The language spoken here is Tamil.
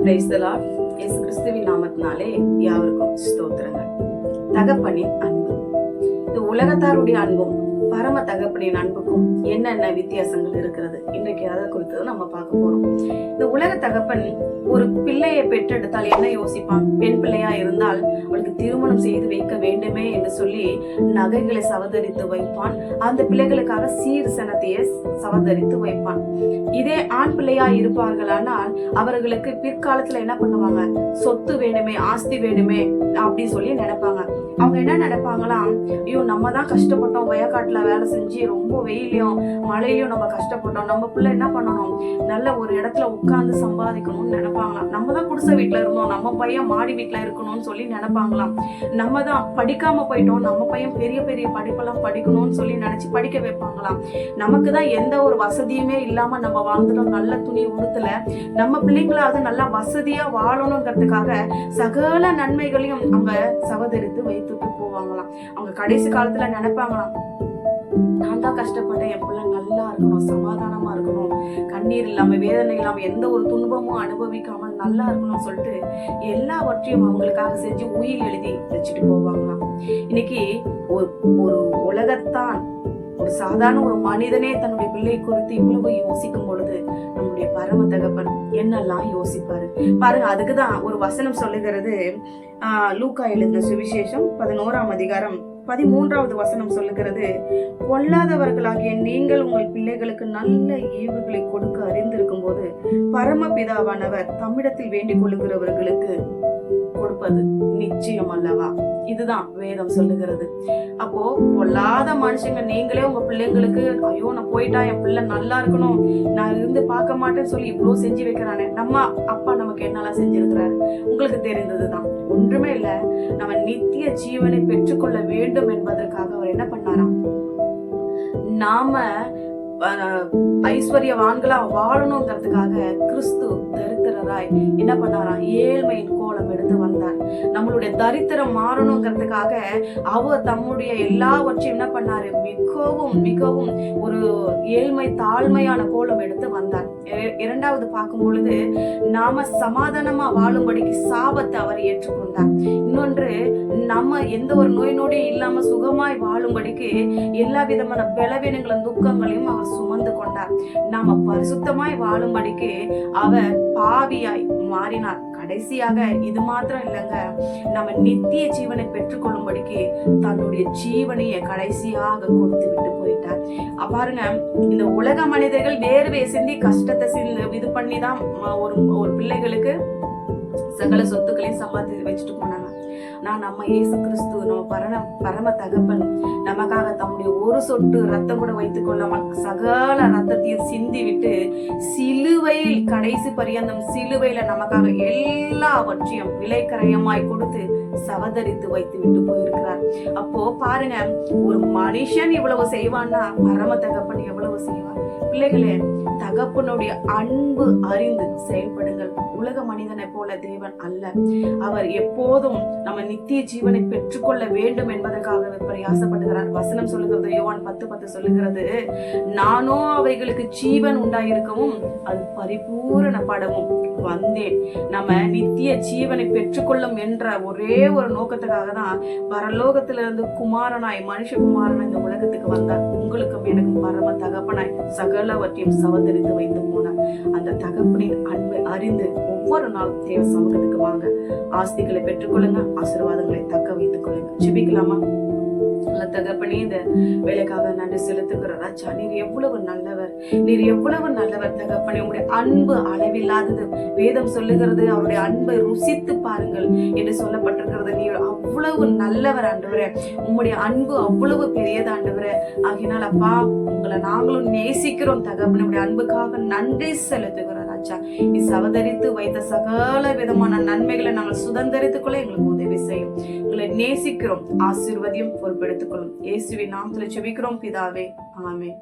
Praise the Lord. இயேசு கிறிஸ்துவின் நாமத்தினாலே யாவருக்கும் ஸ்தோத்திரங்கள். தகப்பனின் அன்பு. இந்த உலகத்தாருடைய அன்பும் பரம தகப்பனின் அன்புக்கும் என்னென்ன வித்தியாசங்கள் இருக்கிறது, இன்றைக்கு அதை குறித்து நம்ம பார்க்க போறோம். இந்த உலக தகப்பன் ஒரு பிள்ளையை பெற்றெடுத்தால் என்ன யோசிப்பான்? பெண் பிள்ளையா இருந்தால் அவளுக்கு திருமணம் செய்து வைக்க வேண்டுமே என்று சொல்லி நகைகளை சவதரித்து வைப்பான். அந்த பிள்ளைகளுக்காக சீர் சனத்தையே சவதரித்து வைப்பான். இதே ஆண் பிள்ளையா இருப்பார்களானால் அவர்களுக்கு பிற்காலத்துல என்ன பண்ணுவாங்க? சொத்து வேணுமே, ஆஸ்தி வேணுமே அப்படி சொல்லி நினைப்பாங்க. அவங்க என்ன நினைப்பாங்களாம், ஐயோ நம்ம தான் கஷ்டப்பட்டோம், வயக்காட்டுல வேலை செஞ்சு ரொம்ப வெயிலையும் மழையிலையும் நம்ம கஷ்டப்பட்டோம், நம்ம பிள்ளை என்ன பண்ணணும், நல்ல ஒரு இடத்துல உட்கார்ந்து சம்பாதிக்கணும்னு நினைப்பாங்களாம். நம்ம தான் குடிசை வீட்டுல இருந்தோம், நம்ம பையன் மாடி வீட்டுல இருக்கணும்னு சொல்லி நினைப்பாங்களாம். நம்ம தான் படிக்காம போயிட்டோம், நம்ம பையன் பெரிய பெரிய படிப்பெல்லாம் படிக்கணும்னு சொல்லி நினைச்சு படிக்க வைப்பாங்களாம். நமக்கு தான் எந்த ஒரு வசதியுமே இல்லாம நம்ம வாழ்ந்துட்டோம், நல்ல துணி உடுத்துல, நம்ம பிள்ளைங்களாவது நல்லா வசதியா வாழணுங்கிறதுக்காக சகல நன்மைகளையும் அவங்க சவதரித்து வைத்துட்டு போவாங்களாம். அவங்க கடைசி காலத்துல நினைப்பாங்களாம், நான் தான் கஷ்டப்பட்டேன், என் பிள்ளை நல்லா இருக்கணும், சமாதானமா இருக்கணும், கண்ணீர் இல்லாம வேதனை இல்லாம எந்த ஒரு துன்பமும் அனுபவிக்காமல் நல்லா இருக்கணும்னு சொல்லிட்டு எல்லாவற்றையும் அவங்களுக்காக செஞ்சு உயிர் எழுதி வச்சுட்டு போவாங்களாம். இன்னைக்கு ஒரு உலகத்தான் ஒரு சாதாரண ஒரு மனிதனே தன்னுடைய பிள்ளை குறித்து இவ்வளவு யோசிக்கும் பொழுது நம்முடைய பரம தகப்பன் என்னெல்லாம் யோசிப்பாரு பாருங்க. அதுக்குதான் ஒரு வசனம் சொல்லுகிறது. லூக்கா எழுதின சுவிசேஷம் 11ஆம் அதிகாரம் 13வது வசனம் சொல்லுகிறது, பொல்லாதவர்களாகிய நீங்கள் உங்கள் பிள்ளைகளுக்கு நல்ல ஈவுகளை கொடுக்க அறிந்திருக்கும் போது பரமபிதாவானவர் தம்மிடத்தில் வேண்டிக் கொள்ளுகிறவர்களுக்கு கொடுப்பது நிச்சயம் அல்லவா? இதுதான் வேதம் சொல்லுகிறது. அப்போ பொல்லாத மனுஷங்க நீங்களே உங்க பிள்ளைங்களுக்கு, ஐயோ நான் போயிட்டா என் பிள்ளை நல்லா இருக்கணும், நான் இருந்து பார்க்க மாட்டேன்னு சொல்லி இவ்வளவு செஞ்சு வைக்கிறானே, நம்ம அப்பா நமக்கு என்னெல்லாம் செஞ்சிருக்கிறாரு உங்களுக்கு தெரிந்ததுதான். ஒன்றுமே இல்ல, நம்ம நித்திய ஜீவனை பெற்றுக்கொள்ள வேண்டும் என்பதற்காக அவர் என்ன பண்ணாராம், நாம ஐஸ்வர்யவான்களா வாழணுங்கிறதுக்காக கிறிஸ்து தரித்திரராய் என்ன பண்ணாராம், ஏழ்மையின் கோலம் எடுத்து வந்தார். நம்மளுடைய தரித்திரம் மாறணுங்கிறதுக்காக அவர் தம்முடைய எல்லாவற்றையும் என்ன பண்ணாரு, மிகவும் மிகவும் ஒரு ஏழ்மை தாழ்மையான கோலம் எடுத்து வந்தார். இரண்டாவது பார்க்கும் பொழுது நாம சமாதானமா வாழும்படிக்கு சாபத்தை அவர் ஏற்றுக்கொண்டார். இன்னொன்று, நம்ம எந்த ஒரு நோய் நொடியும் இல்லாம சுகமாய் வாழும்படிக்கு எல்லா விதமான பலவீனங்களும் துக்கங்களையும் அவர் சுமந்து கொண்டார். நாம பரிசுத்தமாய் வாழும்படிக்கு அவர் பாவியாய் மாறினார். கடைசியாக இது மாத்திரம் இல்லைங்க, நம்ம நித்திய ஜீவனை பெற்றுக்கொள்ளும்படிக்கு தன்னுடைய ஜீவனையை கடைசியாக கொடுத்து விட்டு போயிட்டார். பாருங்க, இந்த உலக மனிதர்கள் வேர்வை சிந்தி கஷ்டத்தை இது பண்ணிதான் ஒரு பிள்ளைகளுக்கு சகல சொத்துக்களையும் சம்பாதித்து வச்சுட்டு போனாங்க. நம்ம இயேசு கிறிஸ்து, நம்ம பரம தகப்பன் நமக்காக தம்முடைய ஒரு சொட்டு ரத்தம் கூட வைத்துக் கொள்ளாமல் சகல ரத்தத்தையும் சிந்தி விட்டு சிலுவையில் கடைசி பரியந்தம் சிலுவையில நமக்காக எல்லாவற்றையும் விலைக்கரையமாய் கொடுத்து சவதரித்து வைத்து விட்டு போயிருக்கிறார். அப்போ பாருங்க, ஒரு மனுஷன் இவ்வளவு செய்வான்னா பரம தகப்பன் எவ்வளவு செய்வார்? பிள்ளைகளே, தகப்பனுடைய அன்பு அறிந்து செயல்படுங்கள். உலக மனிதனை போல தேவன் அல்ல. அவர் எப்போதும் நம்ம நித்திய ஜீவனை பெற்றுக்கொள்ள வேண்டும் என்பதற்காக பிரயாசப்படுகிறார். வசனம் சொல்லுகிறது, யோவான் 10:10 சொல்லுகிறது, நானோ அவைகளுக்கு ஜீவன் உண்டாயிருக்கவும் அது பரிபூரணப்படவும் வந்தேன். நம்ம நித்திய ஜீவனை பெற்றுக்கொள்ளும் என்ற ஒரே ஒரு நோக்கத்துக்காக தான் பரலோகத்திலிருந்து குமாரனாய் மனுஷகுமாரனாய் இந்த உலகத்துக்கு வந்தார். உங்களுக்கும் எனக்கும் பரம தகப்பனாய் சகலவற்றையும் சவதரித்து வைத்து போனார். அந்த தகப்பனின் அன்பை அறிந்து ஒவ்வொரு நாளும் தேவ சமூகத்துக்கு வாங்க, ஆஸ்திகளை பெற்றுக்கொள்ளுங்க, ஆசீர்வாதங்களை தக்க வைத்துக் கொள்ளுங்க. ஜெபிக்கலாமா? தகப்பனே, இந்த வேலைக்காக நன்றி செலுத்துகிற ராஜா, நீர் எவ்வளவு நல்லவர், நீர் எவ்வளவு நல்லவர் தகப்பனே. உங்களுடைய அன்பு அளவில்லாதது. வேதம் சொல்லுகிறது, அவருடைய அன்பை ருசித்து பாருங்கள் என்று சொல்லப்பட்டிருக்கிறது. நீர் அவ்வளவு நல்லவர் ஆண்டவரே, உங்களுடைய அன்பு அவ்வளவு பெரியது ஆண்டவரே. ஆகினால் அப்பா, உங்களை நாங்களும் நேசிக்கிறோம் தகப்பனே. உங்களுடைய அன்புக்காக நன்றி செலுத்துகிறோம் ராஜா. நீ சவதரித்து வைத்த சகல விதமான நன்மைகளை நாங்கள் சுதந்திரித்துக் கொள்ள எங்களுக்கு உதவி செய்யும். உங்களை நேசிக்கிறோம், ஆசீர்வதியும் பொறுப்பெடுத்துக் கொள்ளும். இயேசுவின் நாமத்தில் ஜெபிக்கிறோம் பிதாவே, ஆமென்.